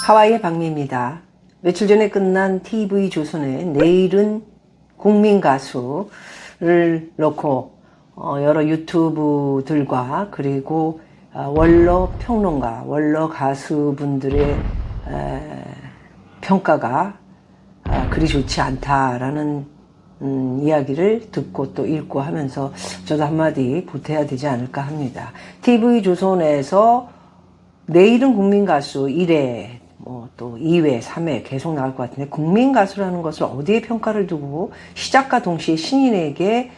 하와이의 박미입니다. 며칠 전에 끝난 TV조선의 내일은 국민 가수를 놓고 여러 유튜브들과 그리고 원로 평론가, 원로 가수분들의 평가가 그리 좋지 않다라는 이야기를 듣고 또 읽고 하면서 저도 한마디 보태야 되지 않을까 합니다. TV조선에서 내일은 국민 가수 1회, 또 2회, 3회 계속 나올 것 같은데, 국민 가수라는 것을 어디에 평가를 두고 시작과 동시에 신인에게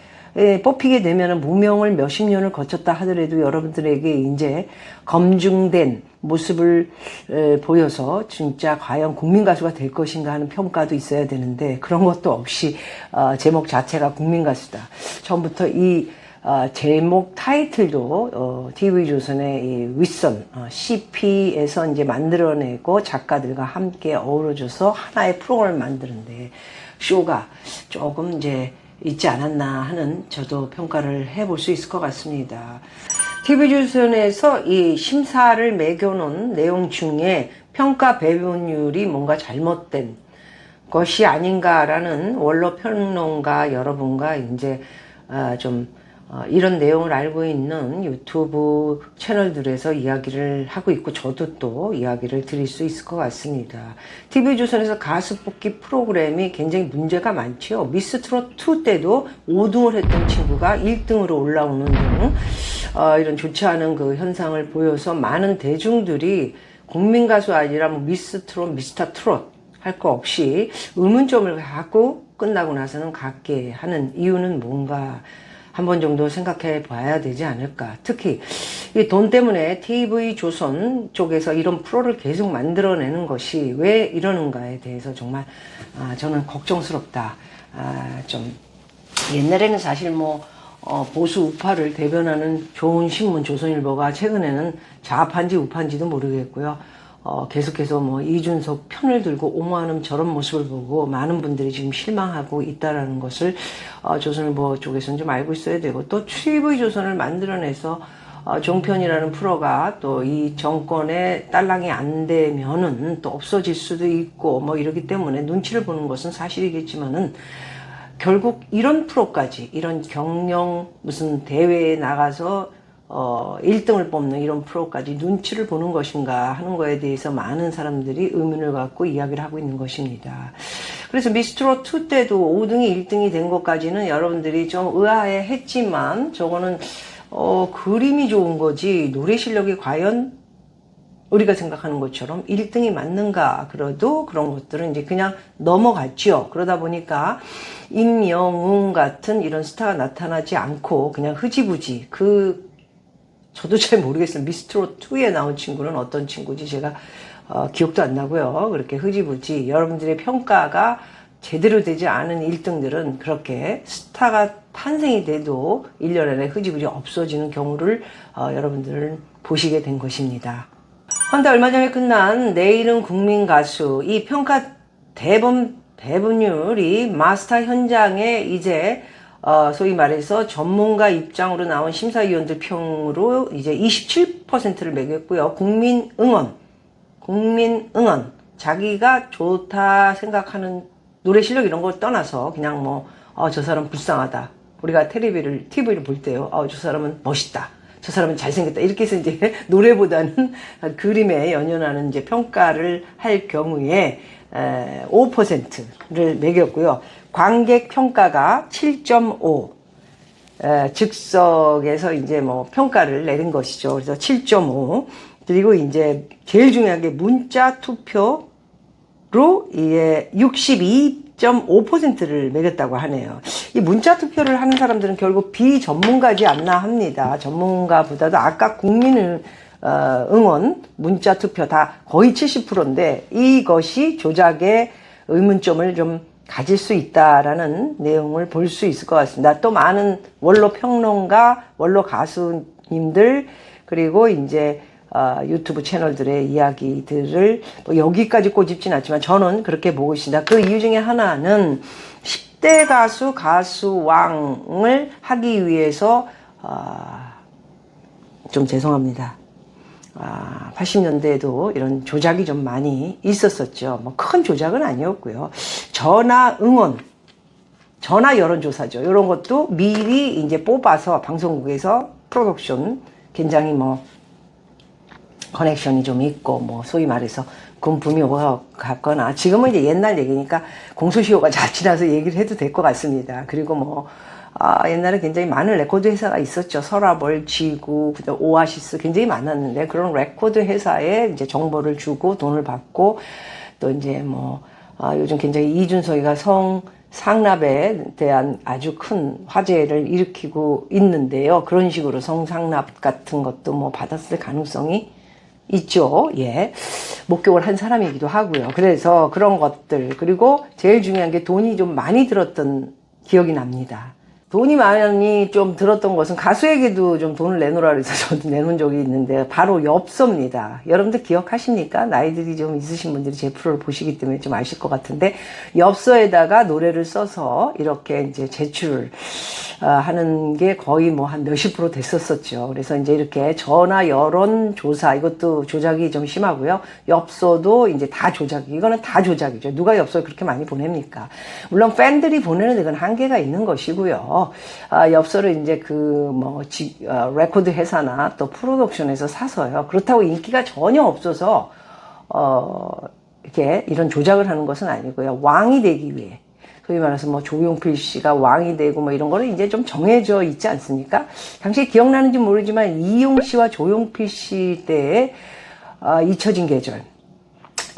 뽑히게 되면 무명을 몇십 년을 거쳤다 하더라도 여러분들에게 이제 검증된 모습을 보여서 진짜 과연 국민 가수가 될 것인가 하는 평가도 있어야 되는데, 그런 것도 없이 제목 자체가 국민 가수다. 처음부터 이 제목 타이틀도 TV조선의 이 윗선 CP에서 이제 만들어내고 작가들과 함께 어우러져서 하나의 프로그램을 만드는데 쇼가 조금 이제 있지 않았나 하는 저도 평가를 해볼 수 있을 것 같습니다. TV조선에서 이 심사를 매겨놓은 내용 중에 평가 배분율이 뭔가 잘못된 것이 아닌가라는 원로 평론가 여러분과 이제 이런 내용을 알고 있는 유튜브 채널들에서 이야기를 하고 있고, 저도 또 이야기를 드릴 수 있을 것 같습니다. TV조선에서 가수 뽑기 프로그램이 굉장히 문제가 많죠. 미스트롯2 때도 5등을 했던 친구가 1등으로 올라오는 등 이런 좋지 않은 그 현상을 보여서 많은 대중들이 국민가수 아니라 미스트롯, 미스터트롯 할 거 없이 의문점을 갖고 끝나고 나서는 갖게 하는 이유는 뭔가 한 번 정도 생각해 봐야 되지 않을까. 특히 이 돈 때문에 TV조선 쪽에서 이런 프로를 계속 만들어내는 것이 왜 이러는가에 대해서 정말 저는 걱정스럽다. 좀 옛날에는 사실 보수 우파를 대변하는 좋은 신문 조선일보가 최근에는 좌파인지 우파인지도 모르겠고요. 계속해서 이준석 편을 들고 옹호하는 저런 모습을 보고 많은 분들이 지금 실망하고 있다라는 것을 조선일보 쪽에서는 좀 알고 있어야 되고, 또 TV조선을 만들어내서 종편이라는 프로가 또 이 정권의 딸랑이 안 되면은 또 없어질 수도 있고 이러기 때문에 눈치를 보는 것은 사실이겠지만은, 결국 이런 프로까지, 이런 경영 무슨 대회에 나가서 1등을 뽑는 이런 프로까지 눈치를 보는 것인가 하는 거에 대해서 많은 사람들이 의문을 갖고 이야기를 하고 있는 것입니다. 그래서 미스트롯2 때도 5등이 1등이 된 것까지는 여러분들이 좀 의아해 했지만, 저거는 그림이 좋은 거지 노래 실력이 과연 우리가 생각하는 것처럼 1등이 맞는가, 그래도 그런 것들은 이제 그냥 넘어갔죠. 그러다 보니까 임영웅 같은 이런 스타가 나타나지 않고 그냥 흐지부지, 저도 잘 모르겠어요. 미스트롯2에 나온 친구는 어떤 친구지 제가 기억도 안 나고요. 그렇게 흐지부지 여러분들의 평가가 제대로 되지 않은 1등들은 그렇게 스타가 탄생이 돼도 1년 안에 흐지부지 없어지는 경우를 여러분들은 보시게 된 것입니다. 헌데 얼마 전에 끝난 내일은 국민 가수, 이 평가 배분율이 마스터 현장에 이제 소위 말해서 전문가 입장으로 나온 심사위원들 평으로 이제 27%를 매겼고요. 국민 응원, 자기가 좋다 생각하는 노래 실력 이런 걸 떠나서 그냥 저 사람 불쌍하다. 우리가 TV를 볼 때요. 저 사람은 멋있다. 저 사람은 잘생겼다. 이렇게 해서 이제 노래보다는 그림에 연연하는 이제 평가를 할 경우에 5%를 매겼고요. 관객 평가가 7.5, 즉석에서 이제 평가를 내린 것이죠. 그래서 7.5. 그리고 이제 제일 중요한 게 문자 투표로 이게 62.5%를 매겼다고 하네요. 이 문자 투표를 하는 사람들은 결국 비전문가지 않나 합니다. 전문가보다도 아까 국민을 응원, 문자 투표 다 거의 70%인데 이것이 조작의 의문점을 좀 가질 수 있다라는 내용을 볼 수 있을 것 같습니다. 또 많은 원로 평론가, 원로 가수님들, 그리고 이제 유튜브 채널들의 이야기들을 여기까지 꼬집진 않지만 저는 그렇게 보고 있습니다. 그 이유 중에 하나는 10대 가수왕을 하기 위해서 좀 죄송합니다. 80년대에도 이런 조작이 좀 많이 있었었죠. 뭐 큰 조작은 아니었고요. 전화 응원, 전화 여론조사죠. 이런 것도 미리 이제 뽑아서 방송국에서 프로덕션 굉장히 뭐 커넥션이 좀 있고 뭐 소위 말해서 금품이 오고 갔거나 지금은 이제 옛날 얘기니까 공소시효가 잘 지나서 얘기를 해도 될 것 같습니다. 그리고 뭐 옛날에 굉장히 많은 레코드 회사가 있었죠. 서라벌, 지구, 오아시스 굉장히 많았는데 그런 레코드 회사에 이제 정보를 주고 돈을 받고 또 이제 뭐 요즘 굉장히 이준석이가 성상납에 대한 아주 큰 화제를 일으키고 있는데요. 그런 식으로 성상납 같은 것도 뭐 받았을 가능성이 있죠. 예. 목격을 한 사람이기도 하고요. 그래서 그런 것들, 그리고 제일 중요한 게 돈이 좀 많이 들었던 기억이 납니다. 돈이 많이 좀 들었던 것은 가수에게도 좀 돈을 내놓으라 그래서 저도 내놓은 적이 있는데 바로 엽서입니다. 여러분들 기억하십니까? 나이들이 좀 있으신 분들이 제 프로를 보시기 때문에 좀 아실 것 같은데 엽서에다가 노래를 써서 이렇게 이제 제출을 하는 게 거의 뭐 한 몇십 프로 됐었었죠. 그래서 이제 이렇게 전화 여론 조사 이것도 조작이 좀 심하고요. 엽서도 이제 다 조작이, 이거는 다 조작이죠. 누가 엽서를 그렇게 많이 보냅니까? 물론 팬들이 보내는 데는 한계가 있는 것이고요. 엽서를 이제 레코드 회사나 또 프로덕션에서 사서요. 그렇다고 인기가 전혀 없어서 이렇게 이런 조작을 하는 것은 아니고요. 왕이 되기 위해. 소위 말해서 뭐 조용필 씨가 왕이 되고 뭐 이런 거는 이제 좀 정해져 있지 않습니까? 당시에 기억나는지 모르지만 이용 씨와 조용필 씨 때에 잊혀진 계절.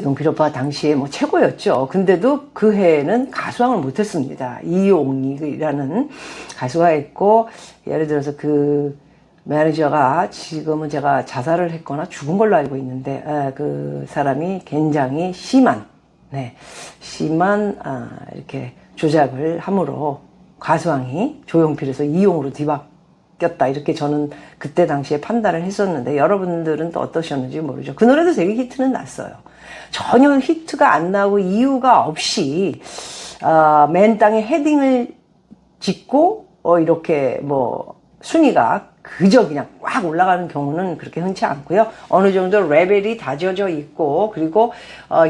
용필 오빠 당시에 뭐 최고였죠. 근데도 그 해에는 가수왕을 못했습니다. 이용이라는 가수가 있고, 예를 들어서 그 매니저가 지금은 제가 자살을 했거나 죽은 걸로 알고 있는데, 그 사람이 굉장히 심한 이렇게 조작을 함으로 가수왕이 조용필에서 이용으로 뒤바뀌었다. 이렇게 저는 그때 당시에 판단을 했었는데, 여러분들은 또 어떠셨는지 모르죠. 그 노래도 되게 히트는 났어요. 전혀 히트가 안 나고 이유가 없이 맨 땅에 헤딩을 짓고 이렇게 뭐 순위가 그저 그냥 꽉 올라가는 경우는 그렇게 흔치 않고요. 어느 정도 레벨이 다져져 있고, 그리고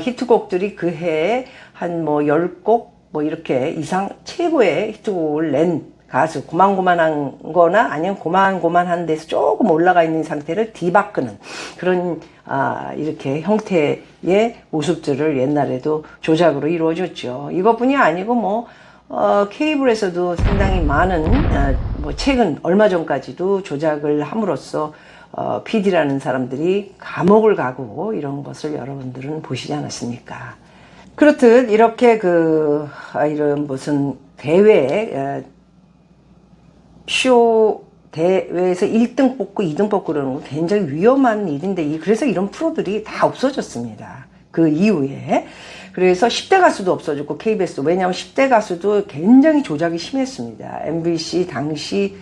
히트곡들이 그 해에 한 뭐 10곡 뭐 이렇게 이상 최고의 히트곡을 낸 가수, 고만고만한 거나 아니면 고만고만한 데서 조금 올라가 있는 상태를 뒤바꾸는 그런 이렇게 형태의 모습들을 옛날에도 조작으로 이루어졌죠. 이것뿐이 아니고 뭐 케이블에서도 상당히 많은 뭐 최근 얼마 전까지도 조작을 함으로써 PD라는 사람들이 감옥을 가고 이런 것을 여러분들은 보시지 않았습니까? 그렇듯 이렇게 이런 무슨 대회에 쇼 대회에서 1등 뽑고 2등 뽑고 그러는 건 굉장히 위험한 일인데, 그래서 이런 프로들이 다 없어졌습니다. 그 이후에. 그래서 10대 가수도 없어졌고, KBS도. 왜냐하면 10대 가수도 굉장히 조작이 심했습니다. MBC 당시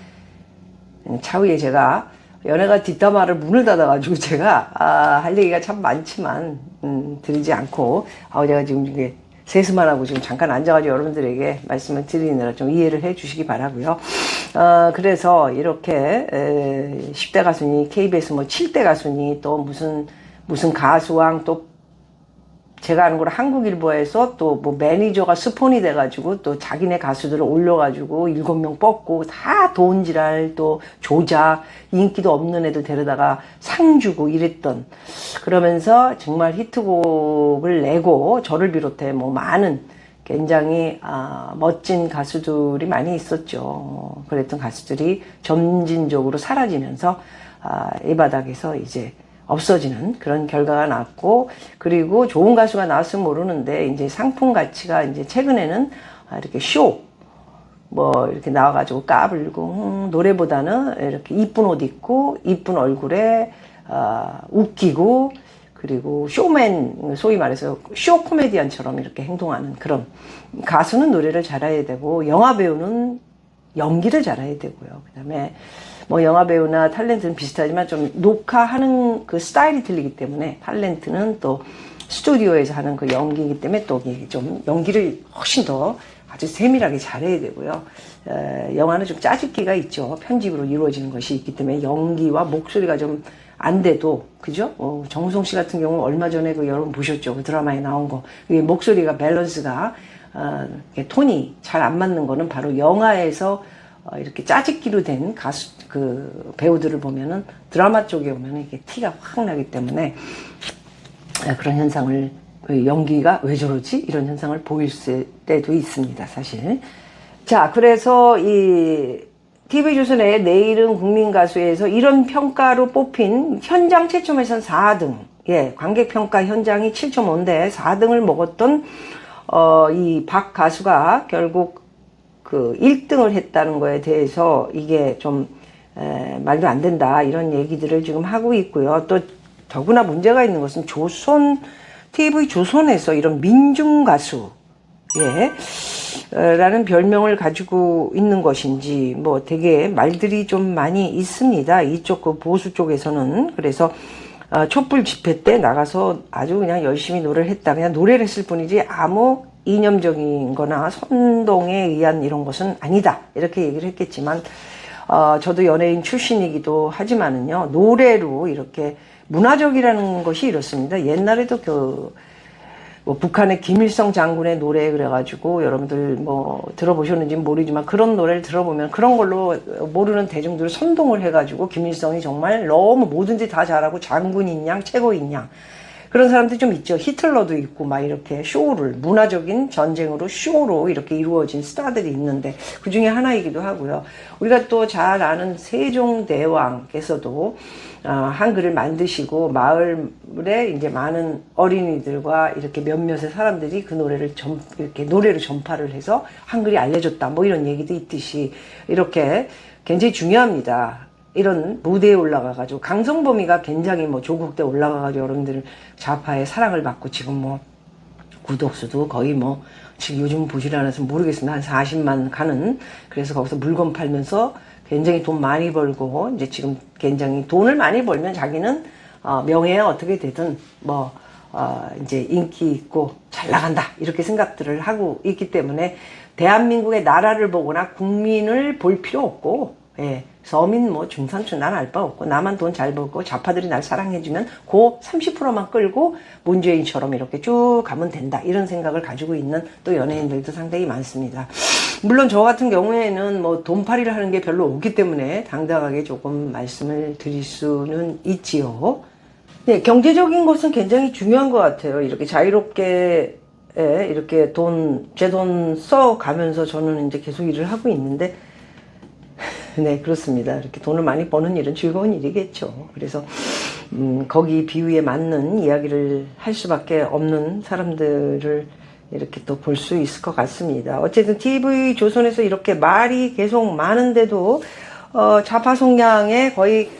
차후에 제가 연예가 뒷담화를 문을 닫아가지고 제가 할 얘기가 참 많지만 드리지 않고, 제가 지금 이게 세수만 하고 지금 잠깐 앉아가지고 여러분들에게 말씀을 드리느라 좀 이해를 해 주시기 바라고요. 그래서 이렇게 10대 가수니 KBS 뭐 7대 가수니 또 무슨 가수왕, 또 제가 아는 거로 한국일보에서 또 뭐 매니저가 스폰이 돼가지고 또 자기네 가수들을 올려가지고 7명 뽑고 다 돈지랄 또 조작, 인기도 없는 애들 데려다가 상 주고 이랬던, 그러면서 정말 히트곡을 내고 저를 비롯해 뭐 많은 굉장히 멋진 가수들이 많이 있었죠. 그랬던 가수들이 점진적으로 사라지면서 이 바닥에서 이제 없어지는 그런 결과가 났고, 그리고 좋은 가수가 나왔으면 모르는데 이제 상품 가치가 이제 최근에는 이렇게 뭐 이렇게 나와가지고 까불고 노래보다는 이렇게 이쁜 옷 입고 이쁜 얼굴에 웃기고, 그리고 쇼맨, 소위 말해서 쇼 코미디언처럼 이렇게 행동하는 그런, 가수는 노래를 잘해야 되고 영화 배우는 연기를 잘해야 되고요. 그다음에 뭐 영화 배우나 탤런트는 비슷하지만 좀 녹화하는 그 스타일이 틀리기 때문에, 탤런트는 또 스튜디오에서 하는 그 연기이기 때문에 또 좀 연기를 훨씬 더 아주 세밀하게 잘해야 되고요. 영화는 좀 짜집기가 있죠. 편집으로 이루어지는 것이 있기 때문에 연기와 목소리가 좀 안 돼도, 그죠? 정우성 씨 같은 경우 얼마 전에 그 여러분 보셨죠? 그 드라마에 나온 거. 그게 목소리가 밸런스가, 톤이 잘 안 맞는 거는 바로 영화에서 이렇게 짜집기로 된 가수, 그 배우들을 보면은 드라마 쪽에 오면은 이게 티가 확 나기 때문에 그런 현상을, 연기가 왜 저러지? 이런 현상을 보일 때도 있습니다, 사실. 자, 그래서 이 TV조선의 내일은 국민가수에서 이런 평가로 뽑힌 현장 최첨에선 4등. 예, 관객평가 현장이 7.5인데 4등을 먹었던, 이 박 가수가 결국 그 1등을 했다는 거에 대해서 이게 좀, 말도 안 된다. 이런 얘기들을 지금 하고 있고요. 또 더구나 문제가 있는 것은 TV조선에서 이런 민중가수, 예, 라는 별명을 가지고 있는 것인지, 뭐 되게 말들이 좀 많이 있습니다. 이쪽 그 보수 쪽에서는. 그래서, 촛불 집회 때 나가서 아주 그냥 열심히 노래를 했다. 그냥 노래를 했을 뿐이지 아무 이념적인 거나 선동에 의한 이런 것은 아니다. 이렇게 얘기를 했겠지만, 저도 연예인 출신이기도 하지만은요, 노래로 이렇게 문화적이라는 것이 이렇습니다. 옛날에도 뭐 북한의 김일성 장군의 노래 그래가지고 여러분들 뭐 들어보셨는지 모르지만 그런 노래를 들어보면 그런 걸로 모르는 대중들을 선동을 해가지고 김일성이 정말 너무 뭐든지 다 잘하고 장군인 양 최고인 양 그런 사람들이 좀 있죠. 히틀러도 있고 막 이렇게 쇼를 문화적인 전쟁으로 쇼로 이렇게 이루어진 스타들이 있는데 그 중에 하나이기도 하고요. 우리가 또 잘 아는 세종대왕께서도 한글을 만드시고 마을에 이제 많은 어린이들과 이렇게 몇몇의 사람들이 그 노래를 이렇게 노래로 전파를 해서 한글이 알려졌다. 뭐 이런 얘기도 있듯이 이렇게 굉장히 중요합니다. 이런 무대에 올라가가지고 강성범이가 굉장히 뭐 조국대 올라가가지고 여러분들 좌파의 사랑을 받고 지금 뭐 구독수도 거의 뭐 지금 요즘 보질 않아서 모르겠습니다. 한 40만 가는. 그래서 거기서 물건 팔면서 굉장히 돈 많이 벌고 이제 지금 굉장히 돈을 많이 벌면 자기는 명예에 어떻게 되든 뭐 이제 인기 있고 잘 나간다 이렇게 생각들을 하고 있기 때문에 대한민국의 나라를 보거나 국민을 볼 필요 없고 예, 서민 뭐 중산층 난 알 바 없고 나만 돈 잘 벌고 좌파들이 날 사랑해주면 그 30%만 끌고 문재인처럼 이렇게 쭉 가면 된다 이런 생각을 가지고 있는 또 연예인들도 상당히 많습니다. 물론 저 같은 경우에는 뭐 돈팔이를 하는 게 별로 없기 때문에 당당하게 조금 말씀을 드릴 수는 있지요. 네, 경제적인 것은 굉장히 중요한 것 같아요. 이렇게 자유롭게 이렇게 제 돈 써가면서 저는 이제 계속 일을 하고 있는데 네, 그렇습니다. 이렇게 돈을 많이 버는 일은 즐거운 일이겠죠. 그래서, 거기 비유에 맞는 이야기를 할 수밖에 없는 사람들을 이렇게 또 볼 수 있을 것 같습니다. 어쨌든 TV조선에서 이렇게 말이 계속 많은데도, 좌파 성향에 거의,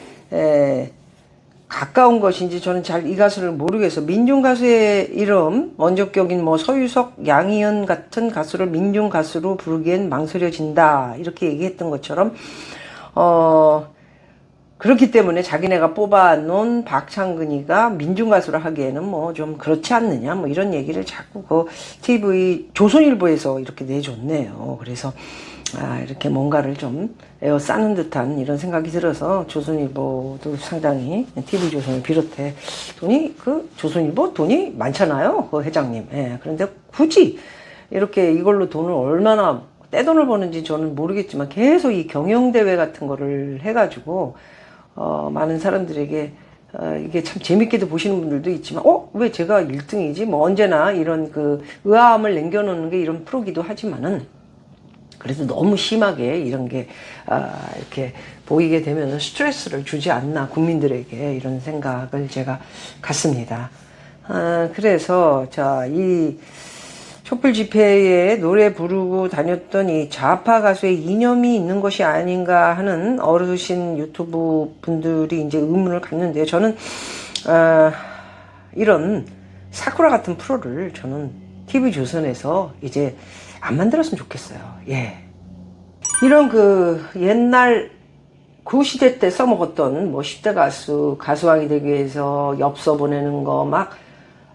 가까운 것인지 저는 잘 이 가수를 모르겠어요. 민중가수의 이름, 원조격인 뭐 서유석, 양희은 같은 가수를 민중가수로 부르기엔 망설여진다. 이렇게 얘기했던 것처럼, 그렇기 때문에 자기네가 뽑아놓은 박창근이가 민중가수를 하기에는 뭐 좀 그렇지 않느냐. 뭐 이런 얘기를 자꾸 조선일보에서 이렇게 내줬네요. 그래서, 이렇게 뭔가를 좀 에워싸는 듯한 이런 생각이 들어서 조선일보도 상당히 TV조선을 비롯해 조선일보 돈이 많잖아요. 그 회장님. 예, 그런데 굳이 이렇게 이걸로 돈을 얼마나 떼돈을 버는지 저는 모르겠지만 계속 이 경영대회 같은 거를 해가지고, 많은 사람들에게 이게 참 재밌게도 보시는 분들도 있지만, 왜 제가 1등이지? 뭐 언제나 이런 의아함을 남겨놓는 게 이런 프로기도 하지만은, 그래도 너무 심하게 이런 게 이렇게 보이게 되면 스트레스를 주지 않나 국민들에게 이런 생각을 제가 갖습니다. 그래서 이 촛불 집회에 노래 부르고 다녔던 이 좌파 가수의 이념이 있는 것이 아닌가 하는 어르신 유튜브 분들이 이제 의문을 갖는데요. 저는 이런 사쿠라 같은 프로를 저는 TV조선에서 이제 안 만들었으면 좋겠어요. 예. 이런 옛날 그 시대 때 써먹었던 뭐 10대 가수왕이 되기 위해서 엽서 보내는 거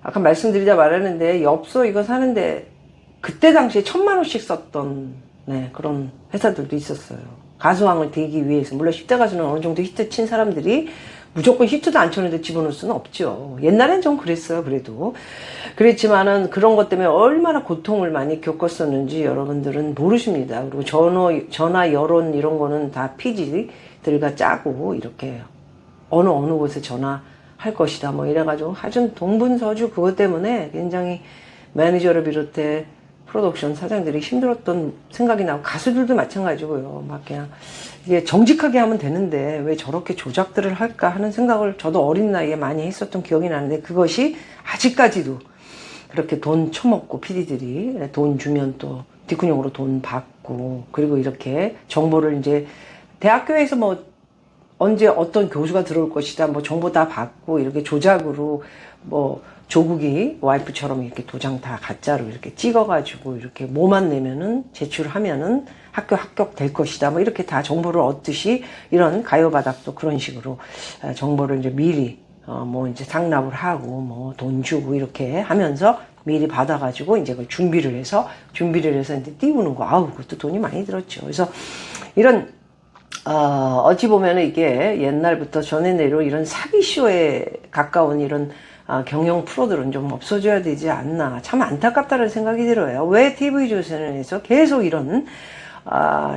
아까 말씀드리자 말했는데 엽서 이거 사는데 그때 당시에 1,000만 원씩 썼던 그런 회사들도 있었어요. 가수왕을 되기 위해서. 물론 10대 가수는 어느 정도 히트 친 사람들이 무조건 히트도 안 쳤는데 집어넣을 수는 없죠. 옛날엔 좀 그랬어요. 그래도 그랬지만은 그런 것 때문에 얼마나 고통을 많이 겪었었는지 여러분들은 모르십니다. 그리고 전화 여론 이런 거는 다 PG들과 짜고 이렇게 어느 곳에 전화할 것이다 뭐 이래가지고 하여튼 동분서주 그것 때문에 굉장히 매니저를 비롯해 프로덕션 사장들이 힘들었던 생각이 나고, 가수들도 마찬가지고요. 막 그냥 이게 정직하게 하면 되는데 왜 저렇게 조작들을 할까 하는 생각을 저도 어린 나이에 많이 했었던 기억이 나는데, 그것이 아직까지도 그렇게 돈 처먹고 PD들이 돈 주면 또 뒷구녕으로 돈 받고, 그리고 이렇게 정보를 이제 대학교에서 뭐 언제 어떤 교수가 들어올 것이다 뭐 정보 다 받고 이렇게 조작으로 뭐 조국이 와이프처럼 이렇게 도장 다 가짜로 이렇게 찍어가지고 이렇게 뭐만 내면은 제출하면은 학교 합격될 것이다 뭐 이렇게 다 정보를 얻듯이, 이런 가요바닥도 그런 식으로 정보를 이제 미리 뭐 이제 상납을 하고 뭐 돈 주고 이렇게 하면서 미리 받아가지고 이제 그걸 준비를 해서 이제 띄우는 거. 아우, 그것도 돈이 많이 들었죠. 그래서 이런 어찌 보면은 이게 옛날부터 전해 내려 이런 사기쇼에 가까운 이런 경영 프로들은 좀 없어져야 되지 않나, 참 안타깝다는 생각이 들어요. 왜 TV조선에서 계속 이런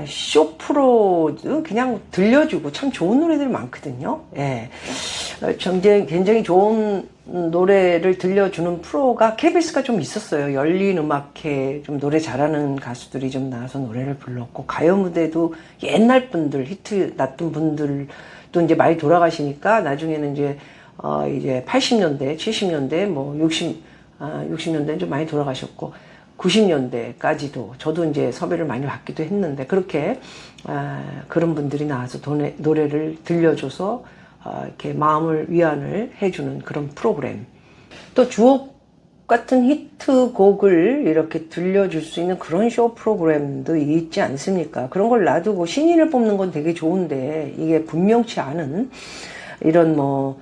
쇼 프로도 그냥 들려주고, 참 좋은 노래들이 많거든요. 예. 굉장히 좋은 노래를 들려주는 프로가 KBS가 좀 있었어요. 열린 음악회, 좀 노래 잘하는 가수들이 좀 나와서 노래를 불렀고, 가요 무대도 옛날 분들, 히트 났던 분들도 이제 많이 돌아가시니까 나중에는 이제 80년대, 70년대, 뭐 60년대는 좀 많이 돌아가셨고, 90년대까지도 저도 이제 섭외를 많이 받기도 했는데, 그렇게 그런 분들이 나와서 노래를 들려줘서 이렇게 마음을 위안을 해주는 그런 프로그램. 또 주옥 같은 히트곡을 이렇게 들려줄 수 있는 그런 쇼 프로그램도 있지 않습니까? 그런 걸 놔두고 신인을 뽑는 건 되게 좋은데, 이게 분명치 않은 이런 뭐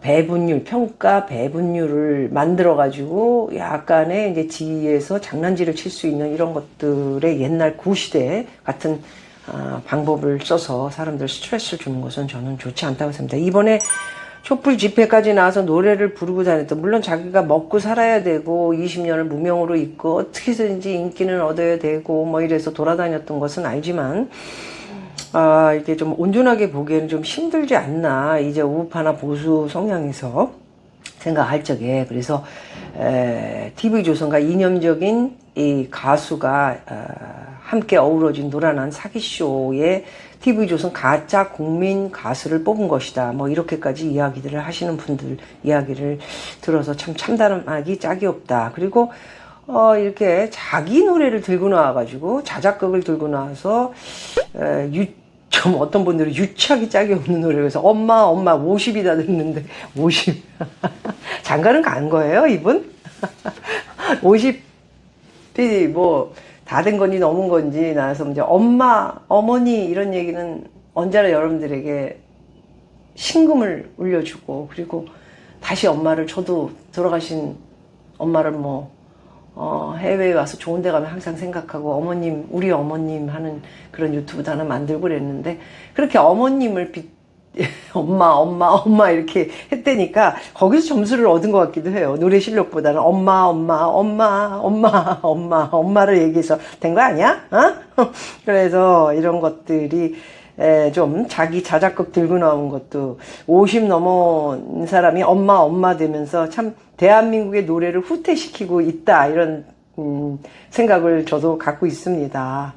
배분율, 평가 배분율을 만들어가지고 약간의 이제 지위에서 장난질을 칠 수 있는 이런 것들의 옛날 구시대 같은 방법을 써서 사람들 스트레스를 주는 것은 저는 좋지 않다고 생각합니다. 이번에 촛불 집회까지 나와서 노래를 부르고 다녔던, 물론 자기가 먹고 살아야 되고 20년을 무명으로 있고 어떻게든지 인기는 얻어야 되고 뭐 이래서 돌아다녔던 것은 알지만, 이게 좀 온전하게 보기에는 좀 힘들지 않나, 이제 우파나 보수 성향에서 생각할 적에. 그래서 TV조선과 이념적인 이 가수가 함께 어우러진 노란한 사기쇼에 TV조선 가짜 국민 가수를 뽑은 것이다, 뭐 이렇게까지 이야기들을 하시는 분들 이야기를 들어서 참 참담하기 짝이 없다. 그리고 이렇게 자기 노래를 들고 나와가지고 자작극을 들고 나와서 좀 어떤 분들은 유치하기 짝이 없는 노래를 해서 엄마 50이 다 됐는데 50 장가는 간 거예요 이분? 50이 뭐 다 된 건지 넘은 건지 나와서 이제 엄마, 어머니 이런 얘기는 언제나 여러분들에게 신금을 울려주고, 그리고 다시 엄마를, 저도 돌아가신 엄마를 뭐 해외에 와서 좋은 데 가면 항상 생각하고 어머님, 우리 어머님 하는 그런 유튜브도 하나 만들고 그랬는데, 그렇게 어머님을 엄마 이렇게 했다니까 거기서 점수를 얻은 것 같기도 해요. 노래 실력보다는 엄마를 얘기해서 된 거 아니야? 그래서 이런 것들이 좀 자기 자작극 들고 나온 것도 50 넘은 사람이 엄마 되면서 참 대한민국의 노래를 후퇴시키고 있다, 이런 생각을 저도 갖고 있습니다.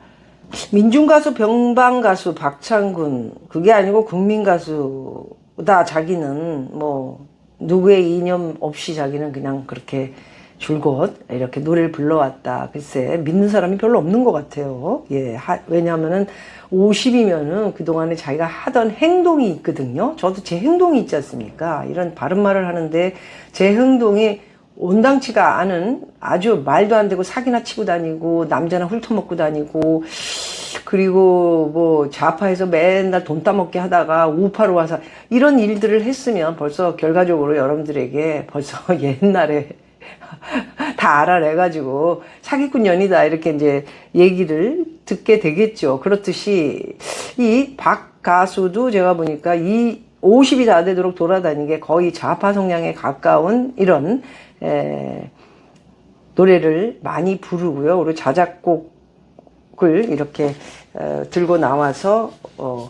민중가수 병방가수 박창근, 그게 아니고 국민가수다. 자기는 뭐 누구의 이념 없이 자기는 그냥 그렇게 줄곧 이렇게 노래를 불러왔다. 글쎄 믿는 사람이 별로 없는 것 같아요. 예, 왜냐하면은 50이면은 그동안에 자기가 하던 행동이 있거든요. 저도 제 행동이 있지 않습니까? 이런 바른 말을 하는데 제 행동이 온당치가 않은, 아주 말도 안 되고 사기나 치고 다니고 남자나 훑어먹고 다니고, 그리고 뭐 좌파에서 맨날 돈 따먹게 하다가 우파로 와서 이런 일들을 했으면 벌써 결과적으로 여러분들에게 벌써 옛날에 다 알아내가지고 사기꾼 년이다 이렇게 이제 얘기를 듣게 되겠죠. 그렇듯이 이 박 가수도 제가 보니까 이 50이 다 되도록 돌아다니게 거의 좌파 성향에 가까운 이런 노래를 많이 부르고요. 그리고 자작곡을 이렇게 들고 나와서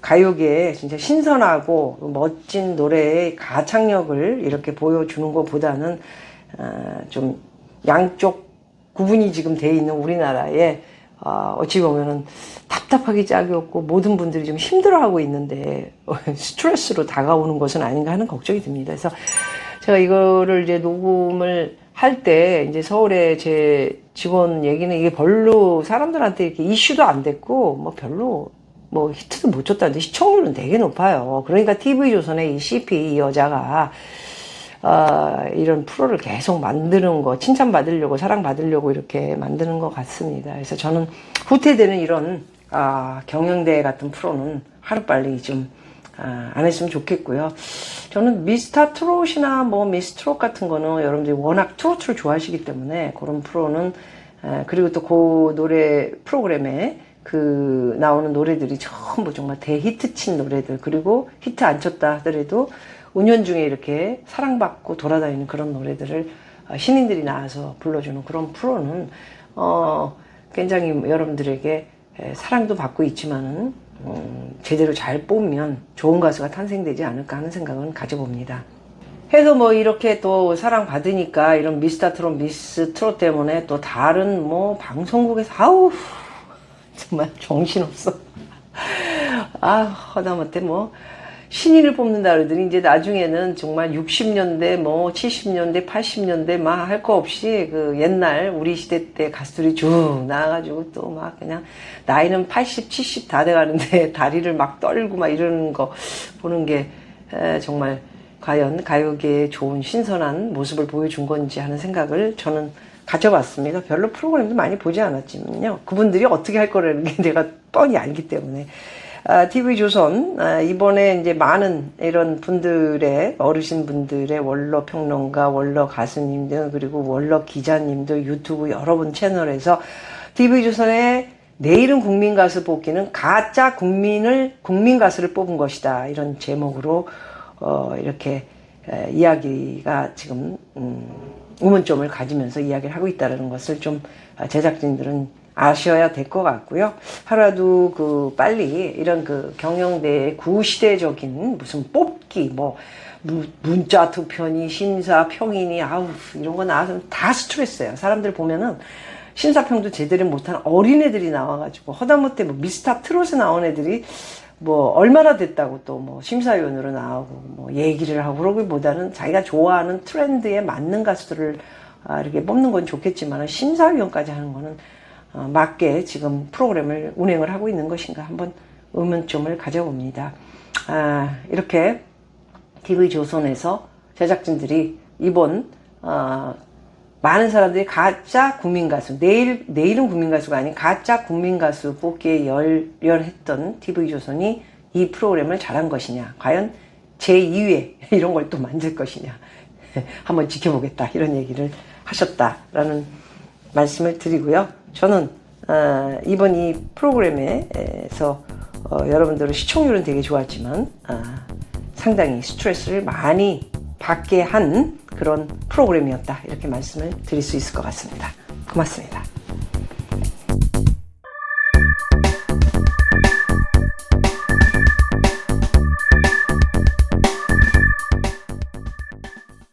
가요계에 진짜 신선하고 멋진 노래의 가창력을 이렇게 보여주는 것보다는 좀 양쪽 구분이 지금 돼 있는 우리나라에 어찌 보면은 답답하기 짝이 없고 모든 분들이 좀 힘들어하고 있는데 스트레스로 다가오는 것은 아닌가 하는 걱정이 듭니다. 그래서 제가 이거를 이제 녹음을 할 때 이제 서울에 제 직원 얘기는 이게 별로 사람들한테 이렇게 이슈도 안 됐고 뭐 별로 뭐 히트도 못 쳤다는데 시청률은 되게 높아요. 그러니까 TV조선의 이 CP 이 여자가 이런 프로를 계속 만드는 거, 칭찬받으려고, 사랑받으려고 이렇게 만드는 것 같습니다. 그래서 저는 후퇴되는 이런, 경영대회 같은 프로는 하루빨리 좀, 안 했으면 좋겠고요. 저는 미스터 트롯이나 뭐 미스 트롯 같은 거는 여러분들이 워낙 트로트를 좋아하시기 때문에 그런 프로는, 그리고 또 그 노래 프로그램에 그 나오는 노래들이 전부 정말 대히트 친 노래들, 그리고 히트 안 쳤다 하더라도 운연중에 이렇게 사랑받고 돌아다니는 그런 노래들을 신인들이 나와서 불러주는 그런 프로는 굉장히 여러분들에게 사랑도 받고 있지만은 제대로 잘 뽑으면 좋은 가수가 탄생되지 않을까 하는 생각은 가져봅니다. 해서 뭐 이렇게 또 사랑받으니까 이런 미스터 트롯, 미스 트롯 때문에 또 다른 뭐 방송국에서 아우 정말 정신없어. 하다못해 뭐 신인을 뽑는다 그러더니 이제 나중에는 정말 60년대 뭐 70년대 80년대 막 할 거 없이 그 옛날 우리 시대 때 가수들이 쭉 나와가지고 또 막 그냥 나이는 80, 70 다 돼가는데 다리를 막 떨고 막 이러는 거 보는 게 정말 과연 가요계의 좋은 신선한 모습을 보여준 건지 하는 생각을 저는 가져봤습니다. 별로 프로그램도 많이 보지 않았지만요. 그분들이 어떻게 할 거라는 게 내가 뻔히 알기 때문에. TV조선, 이번에 이제 많은 이런 분들의, 어르신 분들의 원로 평론가, 원로 가수님들, 그리고 원로 기자님들, 유튜브 여러 분 채널에서 TV조선의 내일은 국민 가수 뽑기는 가짜 국민 가수를 뽑은 것이다. 이런 제목으로, 이렇게, 이야기가 지금, 의문점을 가지면서 이야기를 하고 있다는 것을 좀 제작진들은 아셔야 될 것 같고요. 하루라도 그 빨리 이런 그 경영대의 구시대적인 무슨 뽑기 뭐 문자 투표니 심사 평이니 이런 거 나와서 다 스트레스예요. 사람들 보면은 심사평도 제대로 못한 어린애들이 나와가지고 허다못해 뭐 미스터 트롯에 나온 애들이 뭐 얼마나 됐다고 또 뭐 심사위원으로 나오고 뭐 얘기를 하고 그러기보다는 자기가 좋아하는 트렌드에 맞는 가수들을 이렇게 뽑는 건 좋겠지만 심사위원까지 하는 거는 맞게 지금 프로그램을 운행을 하고 있는 것인가 한번 의문점을 가져봅니다. 이렇게 TV조선에서 제작진들이 이번 많은 사람들이 가짜 국민가수, 내일은 국민가수가 아닌 가짜 국민가수 뽑기에 열연했던 TV조선이 이 프로그램을 잘한 것이냐, 과연 제2회 이런 걸 또 만들 것이냐 한번 지켜보겠다 이런 얘기를 하셨다라는 말씀을 드리고요. 저는 이번 이 프로그램에서 여러분들의 시청률은 되게 좋았지만 상당히 스트레스를 많이 받게 한 그런 프로그램이었다 이렇게 말씀을 드릴 수 있을 것 같습니다. 고맙습니다.